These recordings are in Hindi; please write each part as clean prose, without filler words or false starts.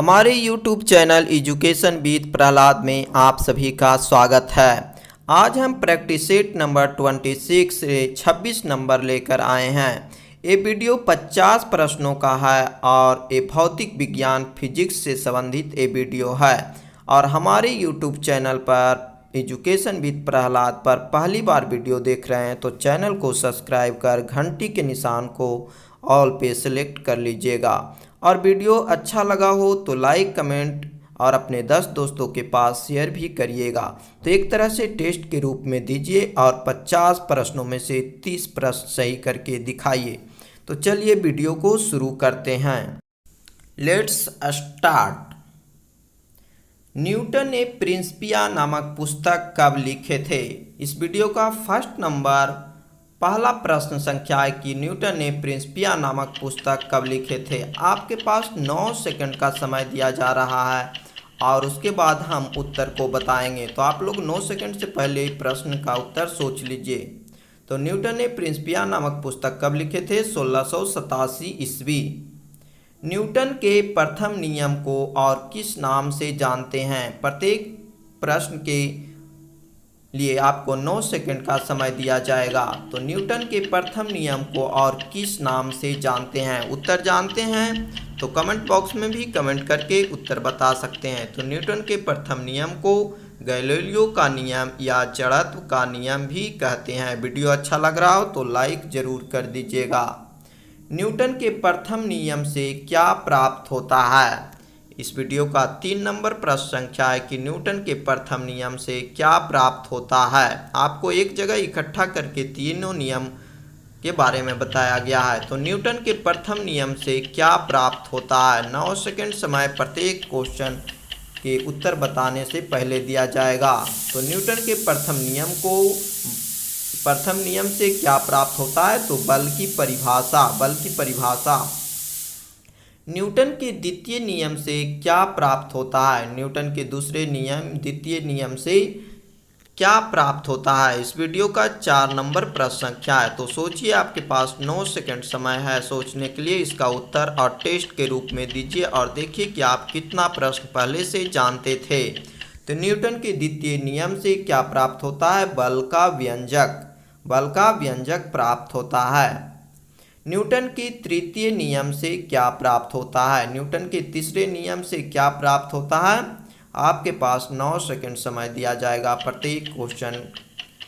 हमारे YouTube channel education with Prahlad में आप सभी का स्वागत है। आज हम प्रैक्टिस सेट नंबर 26 से 26 नंबर लेकर आए हैं। ये वीडियो 50 प्रश्नों का है और ये भौतिक विज्ञान फिजिक्स से संबंधित ये वीडियो है। और हमारे YouTube चैनल पर एजुकेशन विद प्रहलाद पर पहली बार वीडियो देख रहे हैं तो चैनल को सब्सक्राइब कर घंटी के निशान को ऑल पे सेलेक्ट कर लीजिएगा। और वीडियो अच्छा लगा हो तो लाइक कमेंट और अपने 10 दोस्तों के पास शेयर भी करिएगा। तो एक तरह से टेस्ट के रूप में दीजिए और 50 प्रश्नों में से 30 प्रश्न सही करके दिखाइए। तो चलिए वीडियो को शुरू करते हैं। Let's start. न्यूटन ने प्रिंसिपिया नामक पुस्तक कब लिखे थे? इस वीडियो का फर्स्ट नंबर पहला प्रश्न संख्या है कि न्यूटन ने प्रिंसिपिया नामक पुस्तक कब लिखे थे। आपके पास 9 सेकंड का समय दिया जा रहा है और उसके बाद हम उत्तर को बताएंगे। तो आप लोग 9 सेकंड से पहले प्रश्न का उत्तर सोच लीजिए। तो न्यूटन ने प्रिंसिपिया नामक पुस्तक कब लिखे थे? 1687 ईस्वी। न्यूटन के प्रथम नियम को और किस नाम से जानते हैं? प्रत्येक प्रश्न के लिए आपको 9 सेकंड का समय दिया जाएगा। तो न्यूटन के प्रथम नियम को और किस नाम से जानते हैं? उत्तर जानते हैं तो कमेंट बॉक्स में भी कमेंट करके उत्तर बता सकते हैं। तो न्यूटन के प्रथम नियम को गैलीलियो का नियम या जड़त्व का नियम भी कहते हैं। वीडियो अच्छा लग रहा हो तो लाइक जरूर कर दीजिएगा। न्यूटन के प्रथम नियम से क्या प्राप्त होता है? इस वीडियो का 3 नंबर प्रश्न संख्या है कि न्यूटन के प्रथम नियम से क्या प्राप्त होता है। आपको एक जगह इकट्ठा करके तीनों नियम के बारे में बताया गया है। तो न्यूटन के प्रथम नियम से क्या प्राप्त होता है? 9 सेकंड समय प्रत्येक क्वेश्चन के उत्तर बताने से पहले दिया जाएगा। तो न्यूटन के प्रथम नियम से क्या प्राप्त होता है? तो बल की परिभाषा। न्यूटन के द्वितीय नियम से क्या प्राप्त होता है? न्यूटन के द्वितीय नियम से क्या प्राप्त होता है? इस वीडियो का 4 नंबर प्रश्न संख्या है। तो सोचिए, आपके पास 9 सेकंड समय है सोचने के लिए। इसका उत्तर और टेस्ट के रूप में दीजिए और देखिए कि आप कितना प्रश्न पहले से जानते थे। तो न्यूटन के द्वितीय नियम से क्या प्राप्त होता है? बल का व्यंजक प्राप्त होता है। न्यूटन के तृतीय नियम से क्या प्राप्त होता है? न्यूटन के तीसरे नियम से क्या प्राप्त होता है? आपके पास 9 सेकंड समय दिया जाएगा प्रत्येक क्वेश्चन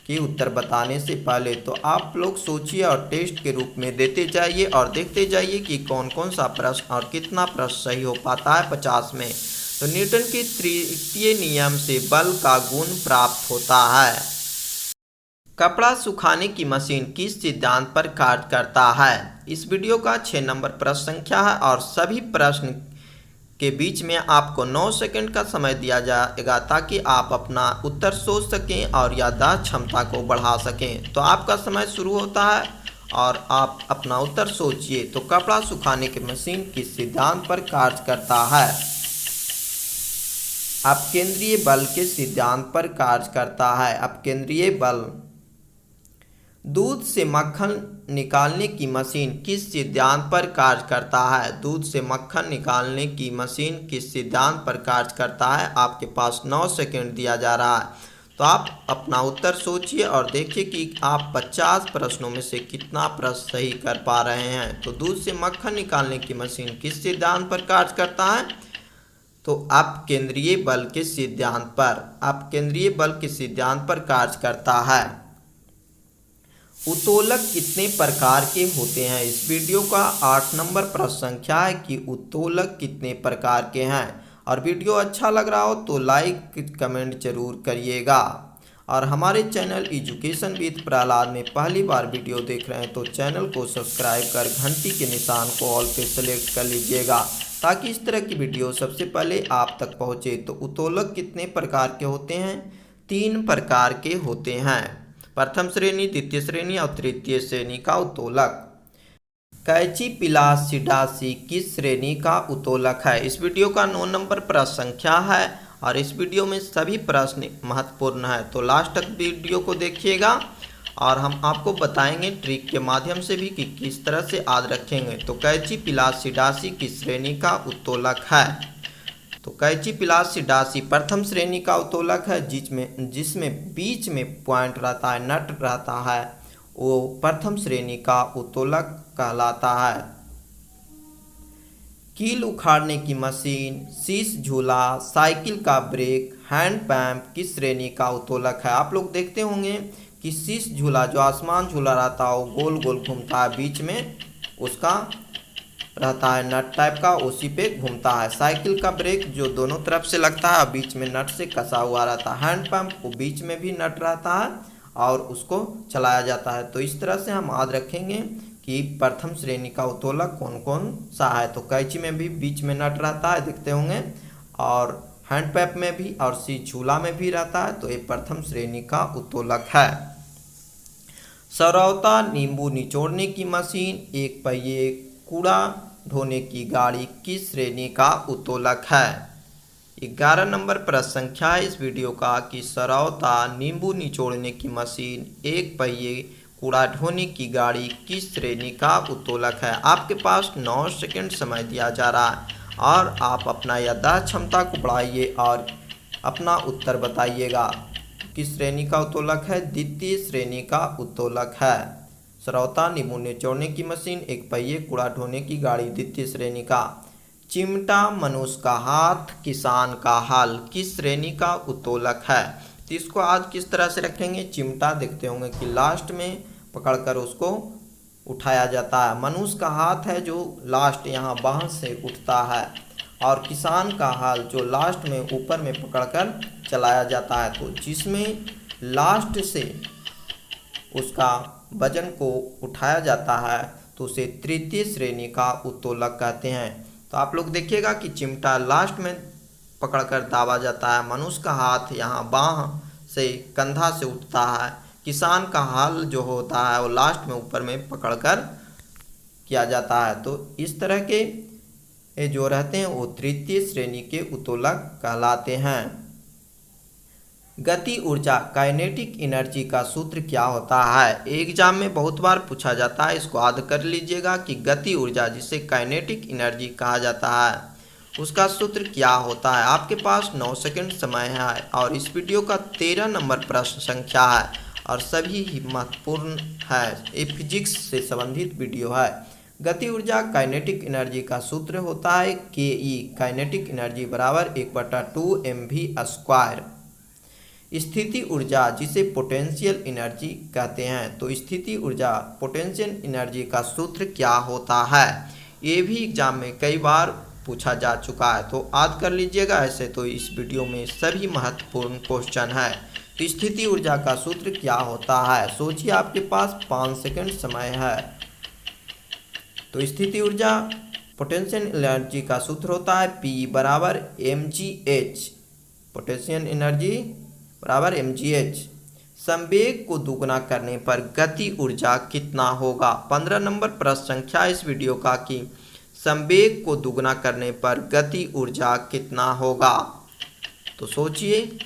की उत्तर बताने से पहले। तो आप लोग सोचिए और टेस्ट के रूप में देते जाइए और देखते जाइए कि कौन कौन सा प्रश्न और कितना प्रश्न सही हो पाता है 50 में। तो न्यूटन के तृतीय नियम से बल का गुण प्राप्त होता है। कपड़ा सुखाने की मशीन किस सिद्धांत पर कार्य करता है? इस वीडियो का 6 नंबर प्रश्न संख्या है और सभी प्रश्न के बीच में आपको 9 सेकंड का समय दिया जाएगा ताकि आप अपना उत्तर सोच सकें और याददाश्त क्षमता को बढ़ा सकें। तो आपका समय शुरू होता है और आप अपना उत्तर सोचिए। तो कपड़ा सुखाने की मशीन किस सिद्धांत पर कार्य करता है? अपकेंद्रीय बल के सिद्धांत पर कार्य करता है। अपकेंद्रीय बल। दूध से मक्खन निकालने की मशीन किस सिद्धांत पर कार्य करता है? दूध से मक्खन निकालने की मशीन किस सिद्धांत पर कार्य करता है? आपके पास 9 सेकंड दिया जा रहा है। तो आप अपना उत्तर सोचिए और देखिए कि आप 50 प्रश्नों में से कितना प्रश्न सही कर पा रहे हैं। तो दूध से मक्खन निकालने की मशीन किस सिद्धांत पर कार्य करता है? तो अपकेंद्रीय बल के सिद्धांत पर कार्य करता है। उत्तोलक कितने प्रकार के होते हैं? इस वीडियो का 8 नंबर प्रश्न संख्या है कि उत्तोलक कितने प्रकार के हैं। और वीडियो अच्छा लग रहा हो तो लाइक कमेंट जरूर करिएगा। और हमारे चैनल एजुकेशन विद प्रहलाद में पहली बार वीडियो देख रहे हैं तो चैनल को सब्सक्राइब कर घंटी के निशान को ऑल पे सेलेक्ट कर लीजिएगा ताकि इस तरह की वीडियो सबसे पहले आप तक पहुँचे। तो उत्तोलक कितने प्रकार के होते हैं? 3 प्रकार के होते हैं। प्रथम श्रेणी, द्वितीय श्रेणी और तृतीय श्रेणी का उत्तोलक। कैंचिपिलासिडासी किस श्रेणी का उत्तोलक है? इस वीडियो का 9 नंबर प्रश्न संख्या है और इस वीडियो में सभी प्रश्न महत्वपूर्ण है। तो लास्ट तक वीडियो को देखिएगा और हम आपको बताएंगे ट्रिक के माध्यम से भी कि किस तरह से याद रखेंगे। तो कैंचिपिलासिडासी किस श्रेणी का उत्तोलक है? तो कैंची पिलासी डासी प्रथम श्रेणी का उत्तोलक है, जिसमें बीच में पॉइंट रहता है, नट रहता है, वो प्रथम श्रेणी का उत्तोलक कहलाता है। कील उखाड़ने की मशीन, शीश झूला, साइकिल का ब्रेक, हैंड पंप किस श्रेणी का उत्तोलक है? आप लोग देखते होंगे कि शीश झूला जो आसमान झूला रहता है वो गोल गोल घूमता है, बीच में उसका रहता है नट टाइप का, उसी पे घूमता है। साइकिल का ब्रेक जो दोनों तरफ से लगता है, बीच में नट से कसा हुआ रहता है। हैंड पंप वो बीच में भी नट रहता है और उसको चलाया जाता है। तो इस तरह से हम याद रखेंगे कि प्रथम श्रेणी का उत्तोलक कौन कौन सा है। तो कैंची में भी बीच में नट रहता है, देखते होंगे, और हैंड पंप में भी और शीश झूला में भी रहता है। तो ये प्रथम श्रेणी का उत्तोलक है। सरौता नींबू निचोड़ने की मशीन, एक पहिए कूड़ा ढोने की गाड़ी किस श्रेणी का उत्तोलक है? 11 नंबर प्रश्न संख्या है इस वीडियो का कि सरौता नींबू निचोड़ने की मशीन, एक पहिए कूड़ा ढोने की गाड़ी किस श्रेणी का उत्तोलक है? आपके पास 9 सेकंड समय दिया जा रहा है और आप अपना याददाश्त क्षमता को बढ़ाइए और अपना उत्तर बताइएगा। किस श्रेणी का उत्तोलक है? द्वितीय श्रेणी का उत्तोलक है। सरौता नींबू निचोड़ने की मशीन, एक पहिए कूड़ा ढोने की गाड़ी द्वितीय श्रेणी का। चिमटा मनुष्य का हाथ, किसान का हल किस श्रेणी का उत्तोलक है? तो इसको आज किस तरह से रखेंगे? चिमटा देखते होंगे कि लास्ट में पकड़कर उसको उठाया जाता है। मनुष्य का हाथ है जो लास्ट यहाँ बांह से उठता है, और किसान का हल जो लास्ट में ऊपर में पकड़कर चलाया जाता है। तो जिसमें लास्ट से उसका वजन को उठाया जाता है तो उसे तृतीय श्रेणी का उत्तोलक कहते हैं। तो आप लोग देखिएगा कि चिमटा लास्ट में पकड़कर दाबा जाता है, मनुष्य का हाथ यहाँ बांह से कंधा से उठता है, किसान का हल जो होता है वो लास्ट में ऊपर में पकड़कर किया जाता है। तो इस तरह के ये जो रहते हैं वो तृतीय श्रेणी के उत्तोलक कहलाते हैं। गति ऊर्जा काइनेटिक एनर्जी का सूत्र क्या होता है? एग्जाम में बहुत बार पूछा जाता है, इसको याद कर लीजिएगा कि गति ऊर्जा जिसे काइनेटिक एनर्जी कहा जाता है उसका सूत्र क्या होता है। आपके पास 9 सेकंड समय है और इस वीडियो का 13 नंबर प्रश्न संख्या है और सभी ही महत्वपूर्ण है। ये फिजिक्स से संबंधित वीडियो है। गति ऊर्जा काइनेटिक एनर्जी का सूत्र होता है के काइनेटिक एनर्जी बराबर 1/2 mv²। स्थिति ऊर्जा जिसे पोटेंशियल एनर्जी कहते हैं, तो स्थिति ऊर्जा पोटेंशियल एनर्जी का सूत्र क्या होता है? ये भी एग्जाम में कई बार पूछा जा चुका है, तो याद कर लीजिएगा। ऐसे तो इस वीडियो में सभी महत्वपूर्ण क्वेश्चन है। तो स्थिति ऊर्जा का सूत्र क्या होता है? सोचिए, आपके पास 5 सेकंड समय है। तो स्थिति ऊर्जा पोटेंशियल एनर्जी का सूत्र होता है P बराबर mgh, पोटेंशियल एनर्जी बराबर mgh। संवेग को दुगना करने पर गति ऊर्जा कितना होगा? 15 नंबर प्रश्न संख्या इस वीडियो का कि संवेग को दुगना करने पर गति ऊर्जा कितना होगा? तो सोचिए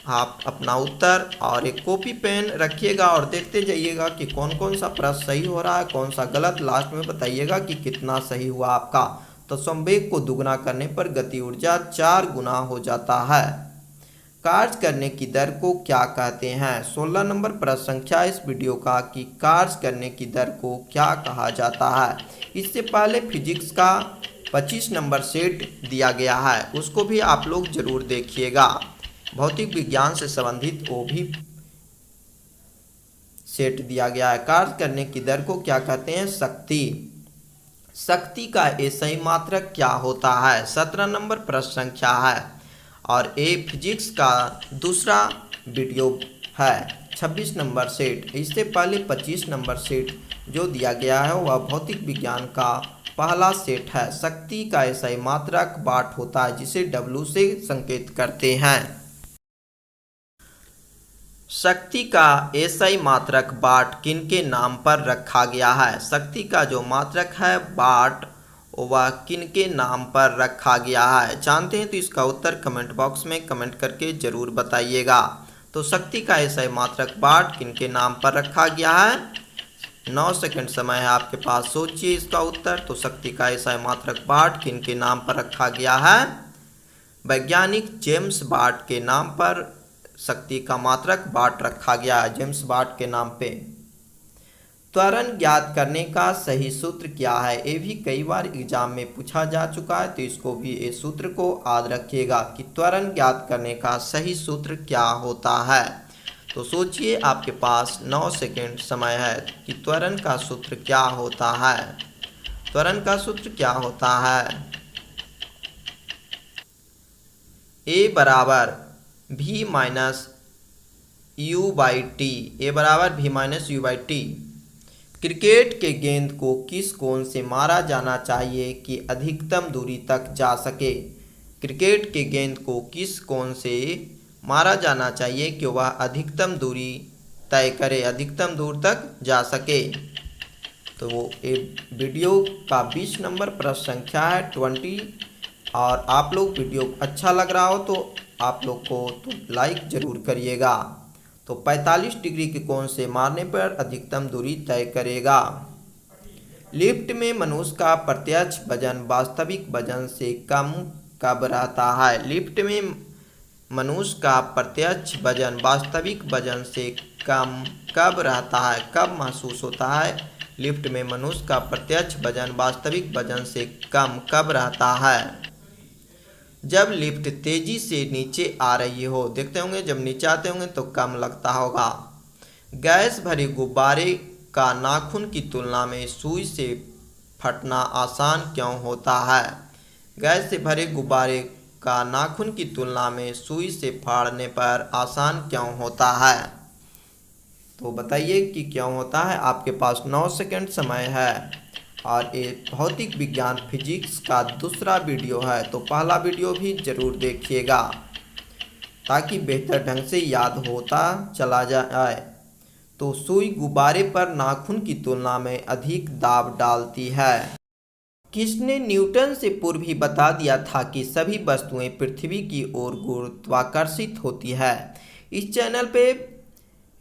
आप अपना उत्तर और एक कॉपी पेन रखिएगा और देखते जाइएगा कि कौन कौन सा प्रश्न सही हो रहा है, कौन सा गलत। लास्ट में बताइएगा कि कितना सही हुआ आपका। तो संवेग को दुगना करने पर गति ऊर्जा 4 गुना हो जाता है। कार्य करने की दर को क्या कहते हैं? 16 नंबर प्रश्न संख्या इस वीडियो का कि कार्य करने की दर को क्या कहा जाता है। इससे पहले फिजिक्स का 25 नंबर सेट दिया गया है, उसको भी आप लोग जरूर देखिएगा। भौतिक विज्ञान से संबंधित वो भी सेट दिया गया है। कार्य करने की दर को क्या कहते हैं? शक्ति। शक्ति का एसआई मात्रक क्या होता है? 17 नंबर प्रश्न संख्या है और ये फिजिक्स का दूसरा वीडियो है। 26 नंबर सेट, इससे पहले 25 नंबर सेट जो दिया गया है वह भौतिक विज्ञान का पहला सेट है। शक्ति का एसआई मात्रक वाट होता है जिसे W से संकेत करते हैं। शक्ति का एसआई मात्रक वाट किनके नाम पर रखा गया है? शक्ति का जो मात्रक है वाट वह किनके नाम पर रखा गया है? जानते हैं तो इसका उत्तर कमेंट बॉक्स में कमेंट करके जरूर बताइएगा। तो शक्ति का एसआई मात्रक वाट किनके नाम पर रखा गया है? 9 सेकंड समय है आपके पास, सोचिए इसका उत्तर। तो शक्ति का एसआई मात्रक वाट किनके नाम पर रखा गया है? वैज्ञानिक जेम्स वाट के नाम पर शक्ति का मात्रक वाट रखा गया है, जेम्स वाट के नाम पे। त्वरण ज्ञात करने का सही सूत्र क्या है? ये भी कई बार एग्जाम में पूछा जा चुका है, तो इसको भी इस सूत्र को याद रखिएगा कि त्वरण ज्ञात करने का सही सूत्र क्या होता है। तो सोचिए, आपके पास 9 सेकंड समय है कि त्वरण का सूत्र क्या होता है। त्वरण का सूत्र क्या होता है? ए बराबर v minus u by t. A बराबर v minus u by t. Cricket के गेंद को किस कोण से मारा जाना चाहिए कि अधिकतम दूरी तक जा सके? क्रिकेट के गेंद को किस कोण से मारा जाना चाहिए कि वह अधिकतम दूरी तय करे, अधिकतम दूर तक जा सके? तो वो वीडियो का 20 नंबर प्रश्न संख्या है 20। और आप लोग वीडियो अच्छा लग रहा हो तो आप लोग को तो लाइक ज़रूर करिएगा। तो 45 डिग्री के कोण से मारने पर अधिकतम दूरी तय करेगा। लिफ्ट में मनुष्य का प्रत्यक्ष वजन वास्तविक वजन से कम कब रहता है? लिफ्ट में मनुष्य का प्रत्यक्ष वजन वास्तविक वजन से कम कब रहता है, कब महसूस होता है? लिफ्ट में मनुष्य का प्रत्यक्ष वजन वास्तविक वजन से कम कब रहता है? जब लिफ्ट तेजी से नीचे आ रही हो। देखते होंगे जब नीचे आते होंगे तो कम लगता होगा। गैस भरे गुब्बारे का नाखून की तुलना में सुई से फटना आसान क्यों होता है? गैस से भरे गुब्बारे का नाखून की तुलना में सुई से फाड़ने पर आसान क्यों होता है? तो बताइए कि क्यों होता है। आपके पास 9 सेकंड समय है। और ये भौतिक विज्ञान फिजिक्स का दूसरा वीडियो है, तो पहला वीडियो भी ज़रूर देखिएगा ताकि बेहतर ढंग से याद होता चला जाए। तो सुई गुब्बारे पर नाखून की तुलना में अधिक दाब डालती है। किसने न्यूटन से पूर्व ही बता दिया था कि सभी वस्तुएं पृथ्वी की ओर गुरुत्वाकर्षित होती है? इस चैनल पे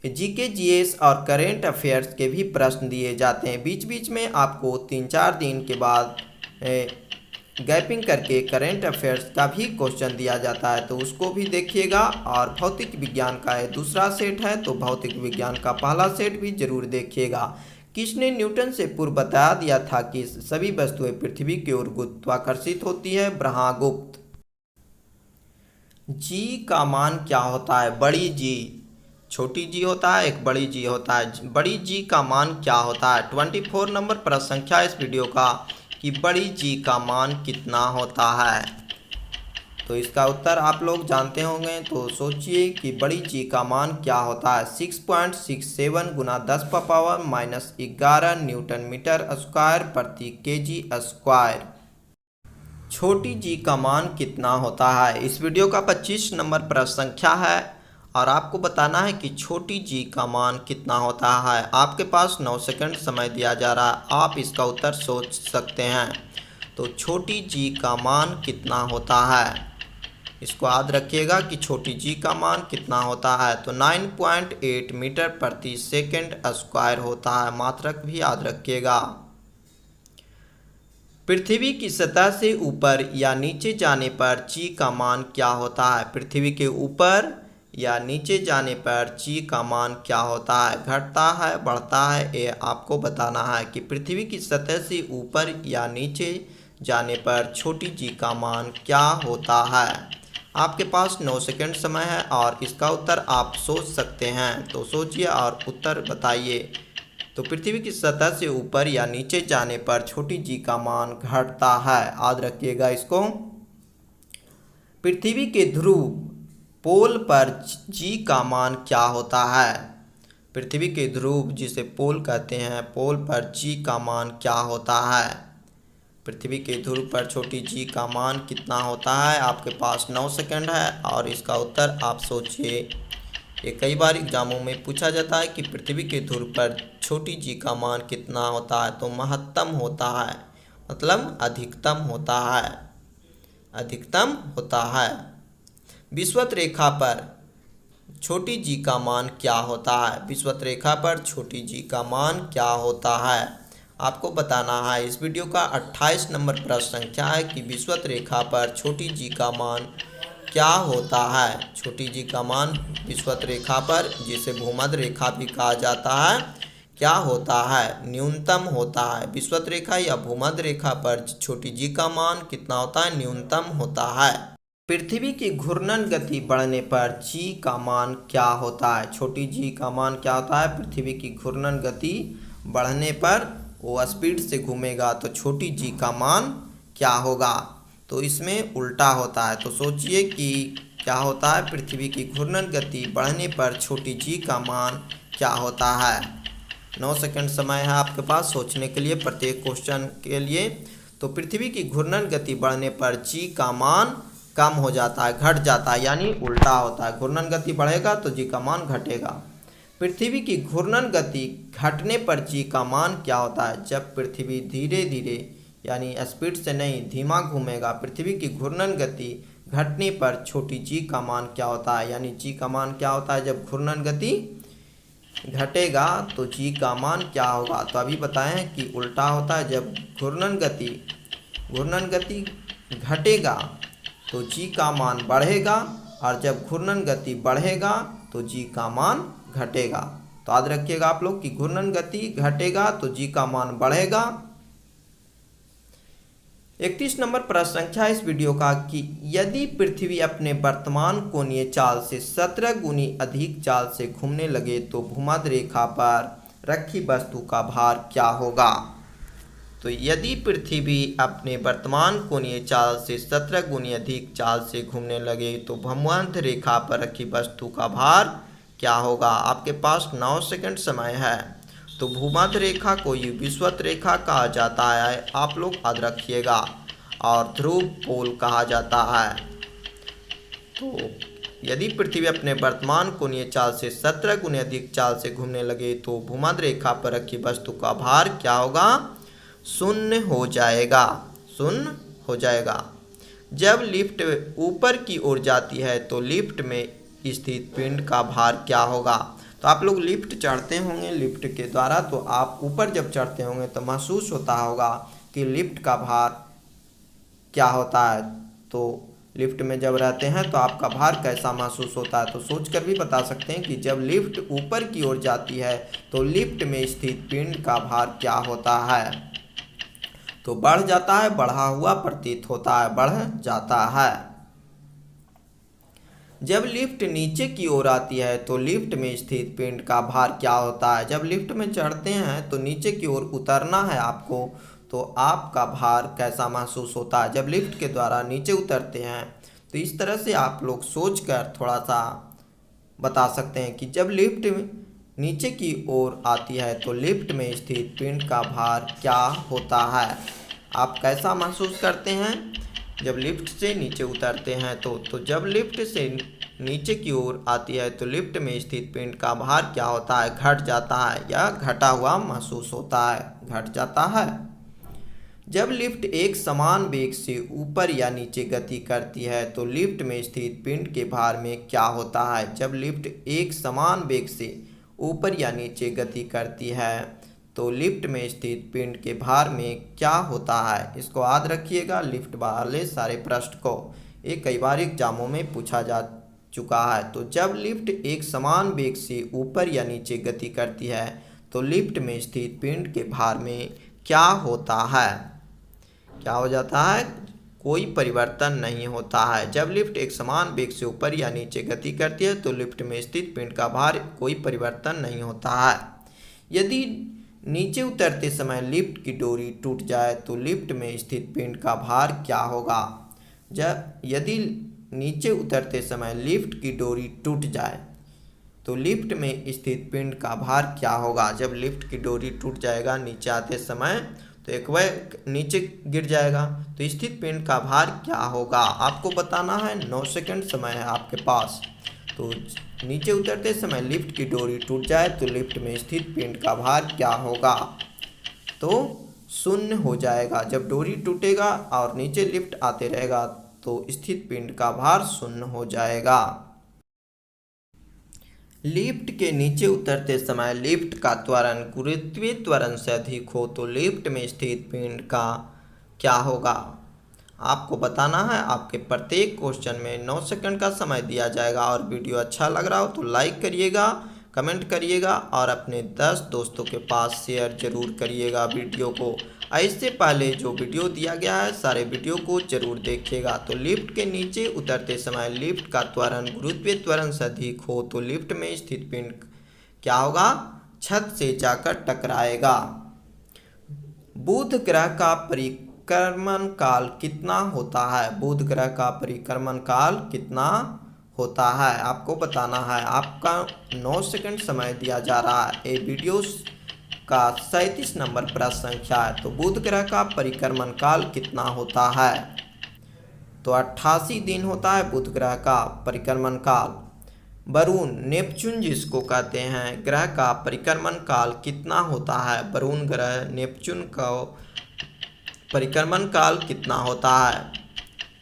जीके जीएस और करेंट अफेयर्स के भी प्रश्न दिए जाते हैं। बीच बीच में आपको 3-4 दिन के बाद गैपिंग करके करेंट अफेयर्स का भी क्वेश्चन दिया जाता है, तो उसको भी देखिएगा। और भौतिक विज्ञान का दूसरा सेट है, तो भौतिक विज्ञान का पहला सेट भी जरूर देखिएगा। किसने न्यूटन से पूर्व बता दिया था कि सभी वस्तुएं पृथ्वी की ओर गुरुत्वाकर्षित होती है? ब्रह्मगुप्त। जी का मान क्या होता है? बड़ी जी। छोटी जी होता है, एक बड़ी जी होता है। बड़ी जी का मान क्या होता है? 24 नंबर प्रश्न संख्या इस वीडियो का कि बड़ी जी का मान कितना होता है? तो इसका उत्तर आप लोग जानते होंगे, तो सोचिए कि बड़ी जी का मान क्या होता है। 6.67 गुना 10⁻⁻11 न्यूटन मीटर स्क्वायर प्रति केजी स्क्वायर। छोटी जी का मान कितना होता है? इस वीडियो का 25 नंबर प्रश्न संख्या है और आपको बताना है कि छोटी जी का मान कितना होता है। आपके पास 9 सेकंड समय दिया जा रहा है, आप इसका उत्तर सोच सकते हैं। तो छोटी जी का मान कितना होता है, इसको याद रखिएगा कि छोटी जी का मान कितना होता है। तो 9.8 मीटर प्रति सेकंड स्क्वायर होता है। मात्रक भी याद रखिएगा। पृथ्वी की सतह से ऊपर या नीचे जाने पर जी का मान क्या होता है? पृथ्वी के ऊपर या नीचे जाने पर जी का मान क्या होता है? घटता है, बढ़ता है? ये आपको बताना है कि पृथ्वी की सतह से ऊपर या नीचे जाने पर छोटी जी का मान क्या होता है। आपके पास 9 सेकंड समय है और इसका उत्तर आप सोच सकते हैं, तो सोचिए और उत्तर बताइए। तो पृथ्वी की सतह से ऊपर या नीचे जाने पर छोटी जी का मान घटता है, याद रखिएगा इसको। पृथ्वी के ध्रुव पोल पर जी का मान क्या होता है? पृथ्वी के ध्रुव जिसे पोल कहते हैं, पोल पर जी का मान क्या होता है? पृथ्वी के ध्रुव पर छोटी जी का मान कितना होता है? आपके पास 9 सेकंड है और इसका उत्तर आप सोचिए। ये कई बार एग्जामों में पूछा जाता है कि पृथ्वी के ध्रुव पर छोटी जी का मान कितना होता है? तो महत्तम होता है, मतलब अधिकतम होता है, अधिकतम होता है। विषुवत रेखा पर छोटी जी का मान क्या होता है? विषुवत रेखा पर छोटी जी का मान क्या होता है? आपको बताना है। इस वीडियो का 28 नंबर प्रश्न संख्या है कि विषुवत रेखा पर छोटी जी का मान क्या होता है? छोटी जी का मान विषुवत रेखा पर, जिसे भूमध्य रेखा भी कहा जाता है, क्या होता है? न्यूनतम होता है। विषुवत रेखा या भूमध्य रेखा पर छोटी जी का मान कितना होता है? न्यूनतम होता है। पृथ्वी की घूर्णन गति बढ़ने पर जी का मान क्या होता है? छोटी जी का मान क्या होता है? पृथ्वी की घूर्णन गति बढ़ने पर वो स्पीड से घूमेगा तो छोटी जी का मान क्या होगा? तो इसमें उल्टा होता है। तो सोचिए कि क्या होता है? पृथ्वी की घूर्णन गति बढ़ने पर छोटी जी का मान क्या होता है? 9 सेकंड समय है आपके पास सोचने के लिए प्रत्येक क्वेश्चन के लिए। तो पृथ्वी की घूर्णन गति बढ़ने पर जी का मान कम हो जाता है, घट जाता है, यानी उल्टा होता है। घूर्णन गति बढ़ेगा तो जी का मान घटेगा। पृथ्वी की घूर्णन गति घटने पर जी का मान क्या होता है? जब पृथ्वी धीरे धीरे यानी स्पीड से नहीं, धीमा घूमेगा, पृथ्वी की घूर्णन गति घटने पर छोटी जी का मान क्या होता है? यानी जी का मान क्या होता है जब घूर्णन गति घटेगा तो जी का मान क्या होगा? तो अभी बताएं कि उल्टा होता है। जब घूर्णन गति घटेगा तो जी का मान बढ़ेगा, और जब घूर्णन गति बढ़ेगा तो जी का मान घटेगा। तो याद रखिएगा आप लोग कि घूर्णन गति घटेगा तो जी का मान बढ़ेगा। 31 नंबर प्रश्न संख्या इस वीडियो का कि यदि पृथ्वी अपने वर्तमान कोणीय चाल से 17 गुनी अधिक चाल से घूमने लगे तो भूमध्य रेखा पर रखी वस्तु का भार क्या होगा? तो यदि पृथ्वी अपने वर्तमान कोणीय चाल से 17 गुनी अधिक चाल से घूमने लगे तो भूमध्य रेखा पर रखी वस्तु का भार क्या होगा? आपके पास 9 सेकंड समय है। तो भूमध्य रेखा को ये विषुवत रेखा कहा जाता है, आप लोग याद रखिएगा, और ध्रुव पोल कहा जाता है। तो यदि पृथ्वी अपने वर्तमान कोणीय चाल से 17 गुनी अधिक चाल से घूमने लगे तो भूमध्य रेखा पर रखी वस्तु का भार क्या होगा? शून्य हो जाएगा, शून्य हो जाएगा। जब लिफ्ट ऊपर की ओर जाती है तो लिफ्ट में स्थित पिंड का भार क्या होगा? तो आप लोग लिफ्ट चढ़ते होंगे लिफ्ट के द्वारा, तो आप ऊपर जब चढ़ते होंगे तो महसूस होता होगा कि लिफ्ट का भार क्या होता है। तो लिफ्ट में जब रहते हैं तो आपका भार कैसा महसूस होता है? तो सोचकर भी बता सकते हैं कि जब लिफ्ट ऊपर की ओर जाती है तो लिफ्ट में स्थित पिंड का भार क्या होता है? तो बढ़ जाता है, बढ़ा हुआ प्रतीत होता है, बढ़ जाता है। जब लिफ्ट नीचे की ओर आती है तो लिफ्ट में स्थित पिंड का भार क्या होता है? जब लिफ्ट में चढ़ते हैं तो नीचे की ओर उतरना है आपको, तो आपका भार कैसा महसूस होता है? जब लिफ्ट के द्वारा नीचे उतरते हैं तो इस तरह से आप लोग सोचकर थोड़ा सा बता सकते हैं कि जब लिफ्ट नीचे की ओर आती है तो लिफ्ट में स्थित पिंड का भार क्या होता है? आप कैसा महसूस करते हैं जब लिफ्ट से नीचे उतरते हैं? तो जब लिफ्ट से नीचे की ओर आती है तो लिफ्ट में स्थित पिंड का भार क्या होता है? घट जाता है या घटा हुआ महसूस होता है, घट जाता है। जब लिफ्ट एक समान वेग से ऊपर या नीचे गति करती है तो लिफ्ट में स्थित पिंड के भार में क्या होता है? जब लिफ्ट एक समान वेग से ऊपर या नीचे गति करती है तो लिफ्ट में स्थित पिंड के भार में क्या होता है? इसको याद रखिएगा। लिफ्ट वाले सारे प्रश्न को कई बार एग्जामों में पूछा जा चुका है। तो जब लिफ्ट एक समान वेग से ऊपर या नीचे गति करती है तो लिफ्ट में स्थित पिंड के भार में क्या होता है? क्या हो जाता है? कोई परिवर्तन नहीं होता है। जब लिफ्ट एक समान वेग से ऊपर या नीचे गति करती है तो लिफ्ट में स्थित पिंड का भार कोई परिवर्तन नहीं होता है। यदि नीचे उतरते समय लिफ्ट की डोरी टूट जाए तो लिफ्ट में स्थित पिंड का भार क्या होगा? यदि नीचे उतरते समय लिफ्ट की डोरी टूट जाए तो लिफ्ट में स्थित पिंड का भार क्या होगा? जब लिफ्ट की डोरी टूट जाएगा नीचे आते समय तो एक वह नीचे गिर जाएगा, तो स्थित पिंड का भार क्या होगा? आपको बताना है। 9 सेकंड समय है आपके पास। तो नीचे उतरते समय लिफ्ट की डोरी टूट जाए तो लिफ्ट में स्थित पिंड का भार क्या होगा? तो शून्य हो जाएगा। जब डोरी टूटेगा और नीचे लिफ्ट आते रहेगा तो स्थित पिंड का भार शून्य हो जाएगा। लिफ्ट के नीचे उतरते समय लिफ्ट का त्वरण गुरुत्वीय त्वरण से अधिक हो तो लिफ्ट में स्थित पिंड का क्या होगा? आपको बताना है। आपके प्रत्येक क्वेश्चन में 9 सेकंड का समय दिया जाएगा। और वीडियो अच्छा लग रहा हो तो लाइक करिएगा, कमेंट करिएगा और अपने 10 दोस्तों के पास शेयर जरूर करिएगा वीडियो को। इससे पहले जो वीडियो दिया गया है सारे वीडियो को जरूर देखिएगा। तो लिफ्ट के नीचे उतरते समय लिफ्ट का त्वरण गुरुत्वीय त्वरण से अधिक हो तो लिफ्ट में स्थित पिंड क्या होगा, छत से जाकर टकराएगा। बुध ग्रह का परिक्रमण काल कितना होता है? बुध ग्रह का परिक्रमण काल कितना होता है आपको बताना है। आपका 9 सेकंड समय दिया जा रहा है। ये वीडियो का 37 नंबर प्रश्न संख्या है। तो बुध ग्रह का परिक्रमण काल कितना होता है? तो 88 दिन होता है बुध ग्रह का परिक्रमण काल। वरुण नेपच्यून जिसको कहते हैं ग्रह का परिक्रमण काल कितना होता है? वरुण ग्रह नेपच्यून का परिक्रमण काल कितना होता है?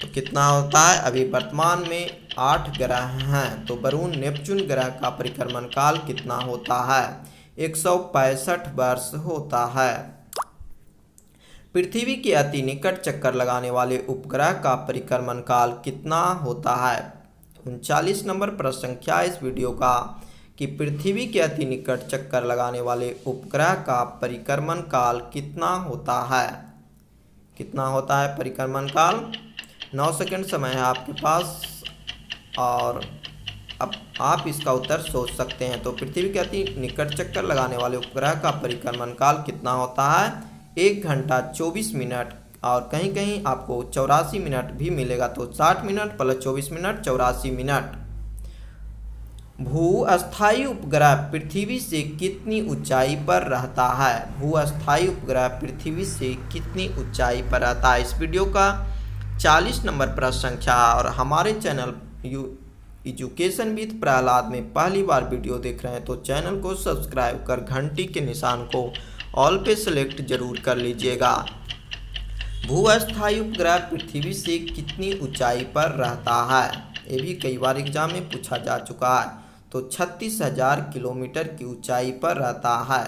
तो कितना होता है? अभी वर्तमान में 8 ग्रह हैं। तो वरुण नेपच्यून ग्रह का परिक्रमण काल कितना होता है? 165 वर्ष होता है। पृथ्वी के अति निकट चक्कर लगाने वाले उपग्रह का परिक्रमण काल कितना होता है? 39 नंबर प्रश्न संख्या है इस वीडियो का कि पृथ्वी के अति निकट चक्कर लगाने वाले उपग्रह का परिक्रमण काल कितना होता है? कितना होता है परिक्रमण काल? 9 सेकंड समय है आपके पास और अब आप इसका उत्तर सोच सकते हैं। तो पृथ्वी के अति निकट चक्कर लगाने वाले उपग्रह का परिक्रमण काल कितना होता है? 1 घंटा 24 मिनट और कहीं कहीं आपको 84 मिनट भी मिलेगा। तो 60 मिनट प्लस 24 मिनट 84 मिनट। भूस्थायी उपग्रह पृथ्वी से कितनी ऊंचाई पर रहता है? भूस्थायी उपग्रह पृथ्वी से कितनी ऊंचाई पर रहता है? इस वीडियो का 40 नंबर प्रश्न संख्या और हमारे चैनल एजुकेशन विद प्रहलाद में पहली बार वीडियो देख रहे हैं तो चैनल को सब्सक्राइब कर घंटी के निशान को ऑल पे सेलेक्ट जरूर कर लीजिएगा। भूस्थायी उपग्रह पृथ्वी से कितनी ऊंचाई पर रहता है? ये भी कई बार एग्जाम में पूछा जा चुका है। तो 36,000 किलोमीटर की ऊंचाई पर रहता है।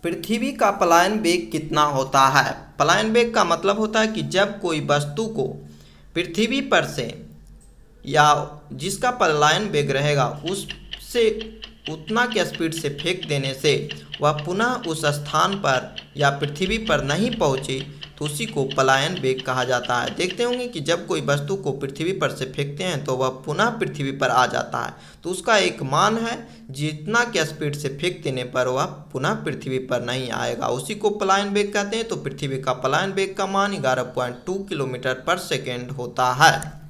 पृथ्वी का पलायन वेग कितना होता है? पलायन वेग का मतलब होता है कि जब कोई वस्तु को पृथ्वी पर से या जिसका पलायन वेग रहेगा उससे उतना के स्पीड से फेंक देने से वह पुनः उस स्थान पर या पृथ्वी पर नहीं पहुंचे तो उसी को पलायन वेग कहा जाता है। देखते होंगे कि जब कोई वस्तु को पृथ्वी पर से फेंकते हैं तो वह पुनः पृथ्वी पर आ जाता है। तो उसका एक मान है जितना के स्पीड से फेंक देने पर वह पुनः पृथ्वी पर नहीं आएगा, उसी को पलायन वेग कहते हैं। तो पृथ्वी का पलायन वेग का मान 11.2 किलोमीटर पर सेकेंड होता है।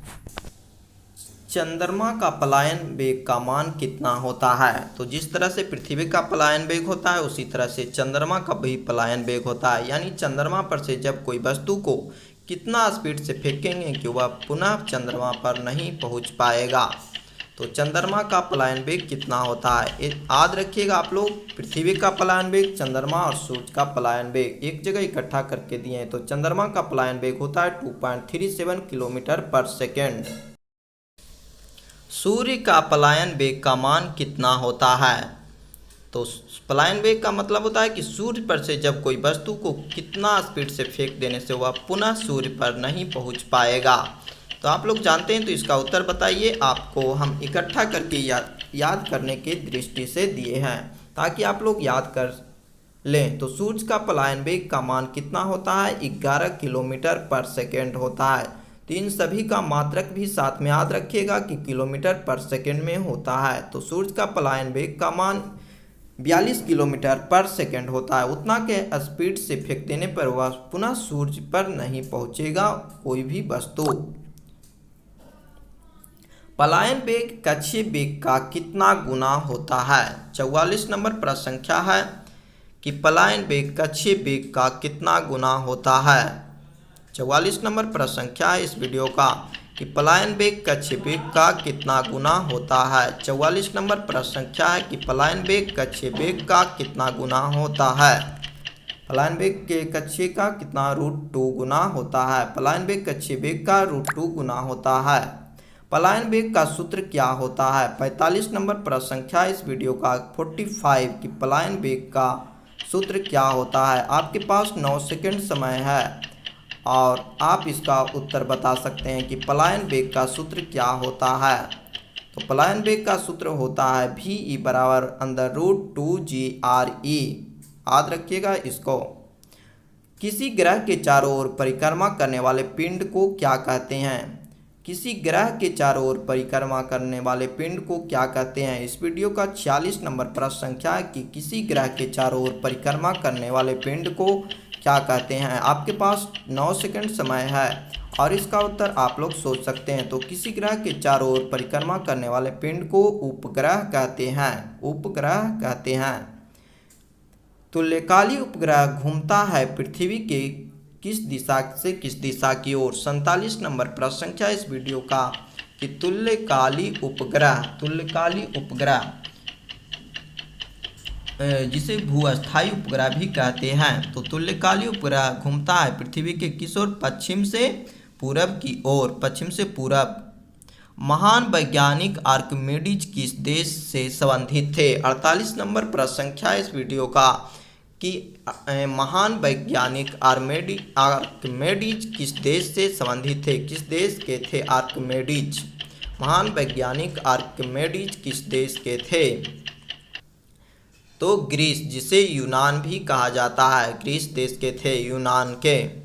चंद्रमा का पलायन वेग का मान कितना होता है? तो जिस तरह से पृथ्वी का पलायन वेग होता है उसी तरह से चंद्रमा का भी पलायन वेग होता है। यानी चंद्रमा पर से जब कोई वस्तु को कितना स्पीड से फेंकेंगे कि वह पुनः चंद्रमा पर नहीं पहुंच पाएगा। तो चंद्रमा का पलायन वेग कितना होता है याद रखिएगा आप लोग। पृथ्वी का पलायन वेग, चंद्रमा और सूर्य का पलायन वेग एक जगह इकट्ठा करके दिए हैं। तो चंद्रमा का पलायन वेग होता है 2.37 किलोमीटर पर सेकेंड। सूर्य का पलायन वेग का मान कितना होता है? तो पलायन वेग का मतलब होता है कि सूर्य पर से जब कोई वस्तु को कितना स्पीड से फेंक देने से वह पुनः सूर्य पर नहीं पहुंच पाएगा। तो आप लोग जानते हैं तो इसका उत्तर बताइए। आपको हम इकट्ठा करके याद करने की दृष्टि से दिए हैं ताकि आप लोग याद कर लें। तो सूर्य का पलायन वेग का मान कितना होता है? 11 किलोमीटर पर सेकेंड होता है। तो इन सभी का मात्रक भी साथ में याद रखिएगा कि किलोमीटर पर सेकेंड में होता है। तो सूर्य का पलायन वेग का मान 42 किलोमीटर पर सेकेंड होता है। उतना के स्पीड से फेंक देने पर वह पुनः सूर्य पर नहीं पहुंचेगा कोई भी वस्तु। पलायन वेग कक्षीय वेग का कितना गुना होता है? 44 नंबर प्रश्न संख्या है कि पलायन वेग कक्षीय वेग का कितना गुना होता है? 44 नंबर प्रश्न संख्या है इस वीडियो का कि पलायन वेग कक्षीय वेग का कितना गुना होता है। 44 नंबर प्रश्न संख्या है कि पलायन वेग कक्षीय वेग का कितना गुना होता है। पलायन वेग के कक्षीय का कितना √2 गुना होता है। पलायन वेग कक्षीय वेग का √2 गुना होता है। पलायन वेग का सूत्र क्या होता है? 45 नंबर प्रश्न संख्या इस वीडियो का 45 कि पलायन वेग का सूत्र क्या होता है। आपके पास 9 सेकंड समय है और आप इसका उत्तर बता सकते हैं कि पलायन वेग का सूत्र क्या होता है। तो पलायन वेग का सूत्र होता है VE बराबर √2GRE। याद रखिएगा इसको। किसी ग्रह के चारों ओर परिक्रमा करने वाले पिंड को क्या कहते हैं? किसी ग्रह के चारों ओर परिक्रमा करने वाले पिंड को क्या कहते हैं? इस वीडियो का 46 नंबर प्रश्न संख्या है कि किसी ग्रह के चारों ओर परिक्रमा करने वाले पिंड को क्या कहते हैं। आपके पास 9 सेकंड समय है और इसका उत्तर आप लोग सोच सकते हैं। तो किसी ग्रह के चारों ओर परिक्रमा करने वाले पिंड को उपग्रह कहते हैं। उपग्रह कहते हैं। तुल्यकाली उपग्रह घूमता है पृथ्वी के किस दिशा से किस दिशा की ओर। 47 नंबर प्रश्न संख्या इस वीडियो का कि तुल्यकाली उपग्रह जिसे भूस्थायी उपग्रह भी कहते हैं। तो तुल्यकाली उपग्रह घूमता है पृथ्वी के किस ओर? पश्चिम से पूरब की ओर। पश्चिम से पूरब। महान वैज्ञानिक आर्किमिडीज किस देश से संबंधित थे? 48 नंबर प्रश्न संख्या इस वीडियो का कि महान वैज्ञानिक आर्किमिडीज किस देश से संबंधित थे? किस देश के थे आर्किमिडीज? महान वैज्ञानिक आर्किमिडीज किस देश के थे? तो ग्रीस, जिसे यूनान भी कहा जाता है, ग्रीस देश के थे, यूनान के।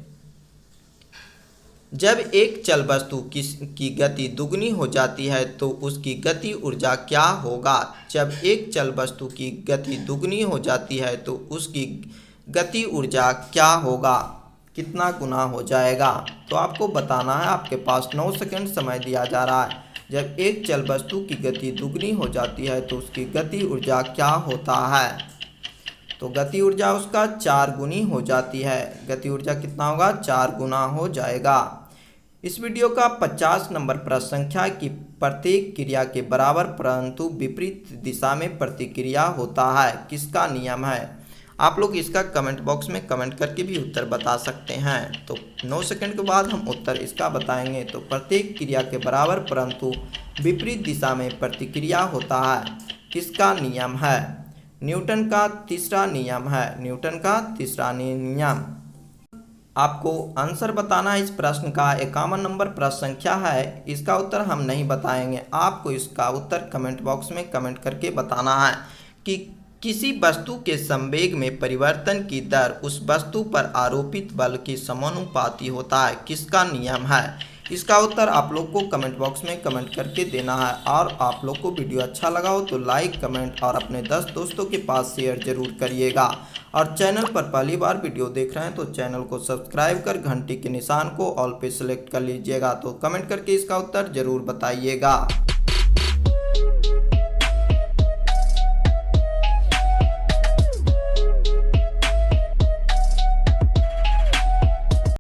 जब एक चल वस्तु की गति दुगनी हो जाती है तो उसकी गति ऊर्जा क्या होगा? जब एक चल वस्तु की गति दुगनी हो जाती है तो उसकी गति ऊर्जा क्या होगा? कितना गुना हो जाएगा? तो आपको बताना है। आपके पास 9 सेकंड समय दिया जा रहा है। जब एक चल वस्तु की गति दुगनी हो जाती है तो उसकी गति ऊर्जा क्या होता है? तो गति ऊर्जा उसका 4 गुनी हो जाती है। गति ऊर्जा कितना होगा? 4 गुना हो जाएगा। इस वीडियो का 50 नंबर प्रश्न संख्या की प्रत्येक क्रिया के बराबर परंतु विपरीत दिशा में प्रतिक्रिया होता है, किसका नियम है? आप लोग इसका कमेंट बॉक्स में कमेंट करके भी उत्तर बता सकते हैं। तो 9 सेकंड के बाद हम उत्तर इसका बताएंगे। तो प्रत्येक क्रिया के बराबर परंतु विपरीत दिशा में प्रतिक्रिया होता है, किसका नियम है? न्यूटन का तीसरा नियम है। न्यूटन का तीसरा नियम। आपको आंसर बताना है इस प्रश्न का। 51 नंबर प्रश्न संख्या है। इसका उत्तर हम नहीं बताएंगे। आपको इसका उत्तर कमेंट बॉक्स में कमेंट करके बताना है कि किसी वस्तु के संवेग में परिवर्तन की दर उस वस्तु पर आरोपित बल के समानुपाती होता है, किसका नियम है? इसका उत्तर आप लोग को कमेंट बॉक्स में कमेंट करके देना है। और आप लोग को वीडियो अच्छा लगा हो तो लाइक, कमेंट और अपने 10 दोस्तों के पास शेयर जरूर करिएगा। और चैनल पर पहली बार वीडियो देख रहे हैं तो चैनल को सब्सक्राइब कर घंटी के निशान को ऑल पे सेलेक्ट कर लीजिएगा। तो कमेंट करके इसका उत्तर जरूर बताइएगा।